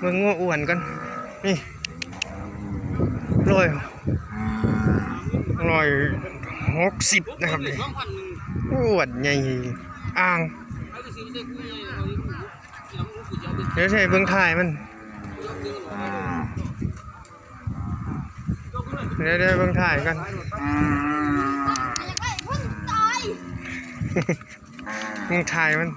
เบิ่งงัวอ้วนกันนี่160นะครับนี่อ้วนใหญ่อ่างเดี๋ยวใส่เบิ่งถ่ายมันเดี๋ยวเบิ่งถ่ายกันมึงถ่ายมัน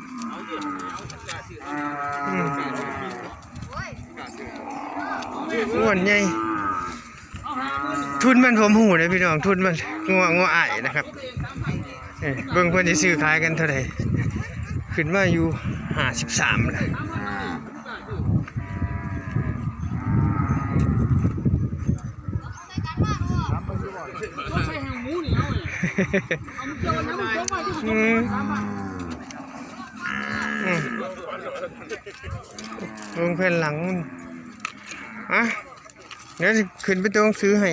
อ้วนใหญ่ทุนมันผมหูเลยพี่น้องทุนมันงัวไอ้นะครับเบิ่งเพิ่นสิซื้อขายกันเท่าไหร่ขึ้นมาอยู่53เลยลงแผ่นหลังอ่ะเดี๋ยวขึ้นไปตัวหนังสือให้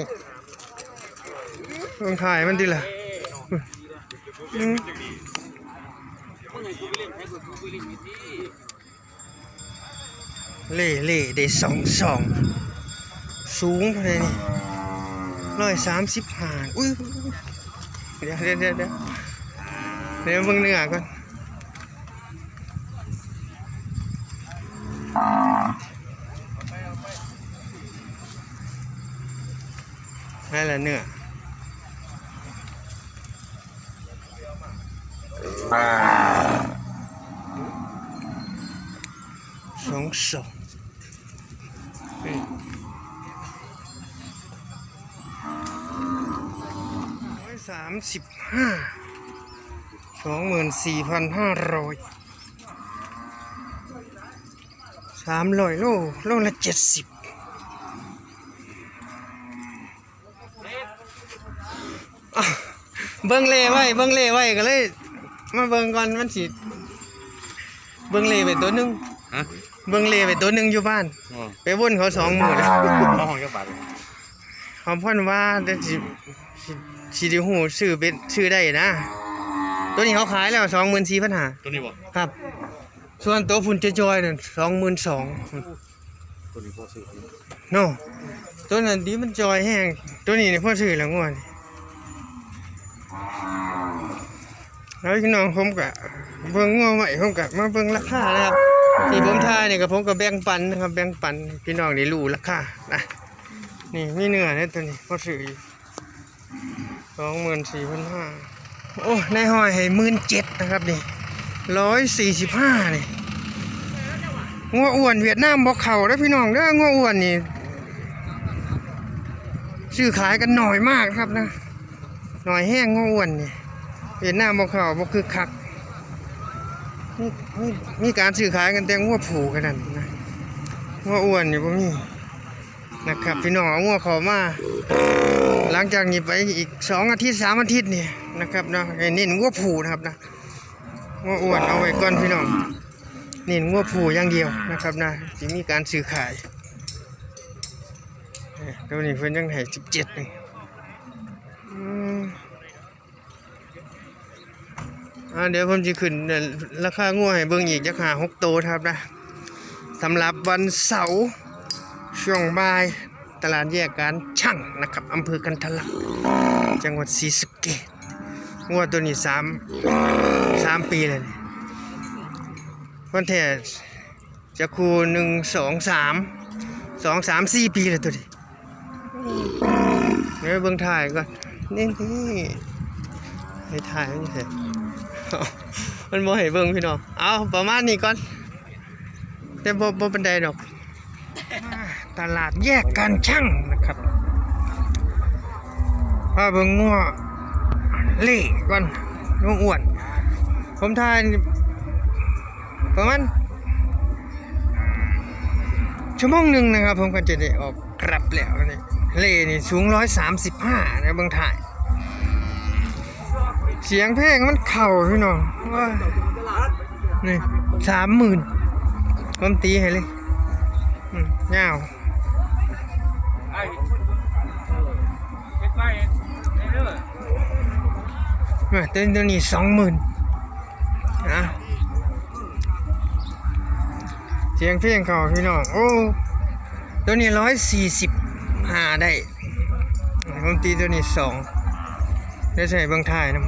ลงถ่ายมันดิล่ะเล่ได้2สูงเท่าไหร่นี่135อุ้ยเดี๋ยวเบิ่งเนื้อก่อนนั่นแหละเนื้อ2224,500 300 โลละ70เบิ่งเล่ไว้ก็เลยมาเบิ่งก่อนมันสิเบิ่งเล่ไปตัวนึงเบิ่งเล่ไปตัวนึงอยู่บ้านไปวนเขา2 มื้อแล้วมาห้องจักบาทเขาพ่นว่าสิได้ฮู้ซื้อได้นะตัวนี้เขาขายแล้ว 24,500 ตัวนี้บ่ครับส่วนตัวฝุ่นจอยๆนั่น 22,000 ตัวนี้พอซื้อโน่ตัวนั้นดีมันจอยแห้งตัวนี้เนี่ยพอซื้อแล้วงวดแล้วพี่น้องผมก็เบิ่งงัวใหม่ผมก็มาเบิ่งราคานะครับที่ผมทายนี่ก็ผมก็แบ่งปันนะครับแบ่งปันพี่น้องได้รู้ราคานะนี่มีเนื้อเนี่ยตัวนี้พอซื้ออยู่ 24,500 โอ้ในห้อยให้17,000นะครับนี่145นี่งัวอ้วนเวียดนามบ่เข้าเด้อพี่น้องเด้องัวอ้วนนี่ซื้อขายกันหน่อยมากครับนะหน่อยแห้งงัวอ้วนนี่เวียดนามบ่เข้าบ่คือคักมีการซื้อขายกันแต่งัวผูกันนั่นนะงัวอ้วนนี่บ่มีนะครับพี่น้องเอางัวเข้ามาหลังจากนี้ไปอีก2 อาทิตย์ 3 อาทิตย์นี่นะครับเนาะให้เน้นงัวผูนะครับนะงัวอ้วนเอาไว้ก่อนพี่น้องเน้นงัวผูอย่างเดียวนะครับนะที่มีการซื้อขายตัวนี้เพิ่นยังให้17นี่เดี๋ยวผมจะขึ้นราคางัวให้เบิ่งอีกจัก5-6 โตครับนะสำหรับวันเสาร์ช่วงบ่ายตลาดแยกการช่างนะครับอำเภอกันทะลักจังหวัดศรีสะเกษงัวตัวนี้3 ปีเลยวันแท้จะคู1 2 3 4 ปีเลยตัวนี้เดี๋ยวเบิ่งถ่ายก่อนนี่ให้ถ่ายนี่เถอะมันบ่ให้เบิ่งพี่น้องเอาประมาณนี้ก่อนแต่บ่เป็นใดดอกตลาดแยกการช่างนะครับพาเบิ่งงัวเล่ก่อนงัวอ้วนผมทายประมาณชั่วโมงหนึ่งนะครับผมก็จะได้ออกกลับแล้วนี่เล่นี่สูง135นะเบิ่งถ่ายเสียงเพลงมันเข่าพี่น้องว่านี่30,000ผมตีให้เลยยาวเต้นตัวนี้20,000นะ เสียงเพลงเขาพี่น้องโอ้ตัวนี้145ได้ผมตีตัวนี้2ได้ใส่เบิ่งท้ายนำ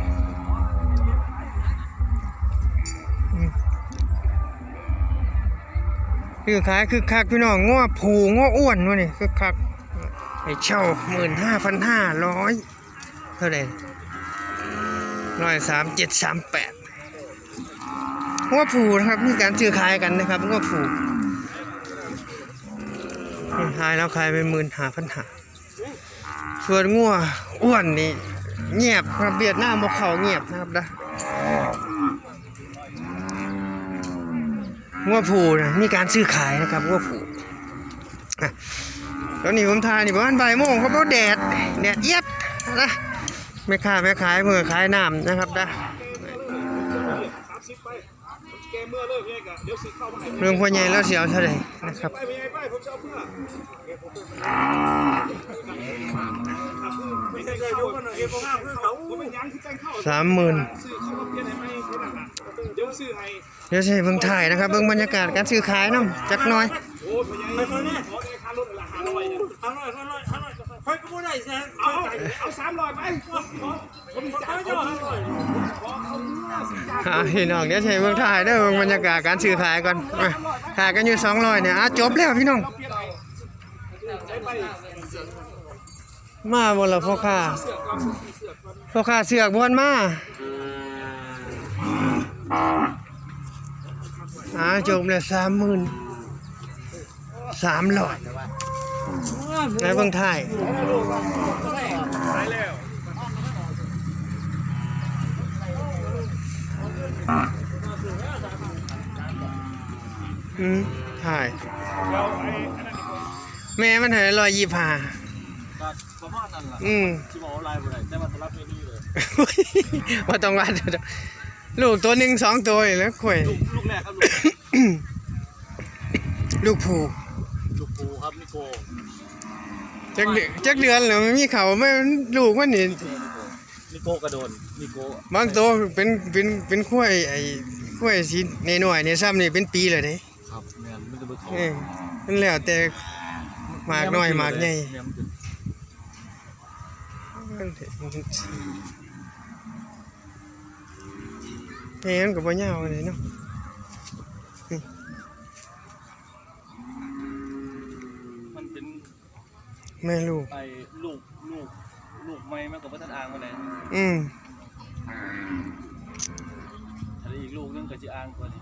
คือขายคือคักพี่น้องง้อผูง้ออ้วนวะนี่คือคักไอ้เช่า15,500เท่าไหร่13738ง้อผูนะครับมีการซื้อขายกันนะครับง้อผูขายแล้วขายไป15,500ส่วนง้ออ้วนนี่เงียบครับเวียดนามบ่เข้าเงียบนะครับนะงัวผูนะมีการซื้อขายนะครับงัวผูตอนนี้ผมทานนี่ประมาณบ่ายโมงเขาบอกแดดเอียดนะไม่ขายมือขายน้ำนะครับนะเรื่องพ่อใหญ่แล้วเสียวเท่าไหร่นะครับ30,000เดี๋ยวใช้เบิ่งถ่ายนะครับเบิ่งบรรยากาศการซื้อขายน้ำจักหน่อยพี่น้องเดี๋ยวใช้เบิ่งถ่ายเด้อเบิ่งบรรยากาศการซื้อขายก่อนขายกันอยู่200เนี่ยจบแล้วพี่น้องมาบ่ล่ะพ่อค้าเสือกบ่มาจบแล้ว33,300ไหนเบิ่งถ่ายถ่ายแม่มันเท่าไหร่125ประมาณนั้นล่ะสิบอกลายบ่ได้แต่มันรับเมนูเลยว่าต้องวัดลูกตัว1 2ตัวแล้วข่อยลูกแรกครับลูกผูครับนิโก้จักเดือนแล้วมันมีเขาไม่ลูกมันนี่นิโก้กระโดนนิโก้บางตัวเป็นข้วยไอ้ข้วยสิน้อยๆเนี่ยซ้ำนี่เป็นปีแล้วเด้ครับแม่นมันจะบ่เขามันแล้วแต่หมากน้อยหมากใหญ่มันก็บ่ยาวเลยเนาะมันเป็นแม่ลูกไอ้ลูกไม้มันก็บ่ทันอ่างมาได้ถ้าอีกลูกนึงก็สิอ่างกว่านี้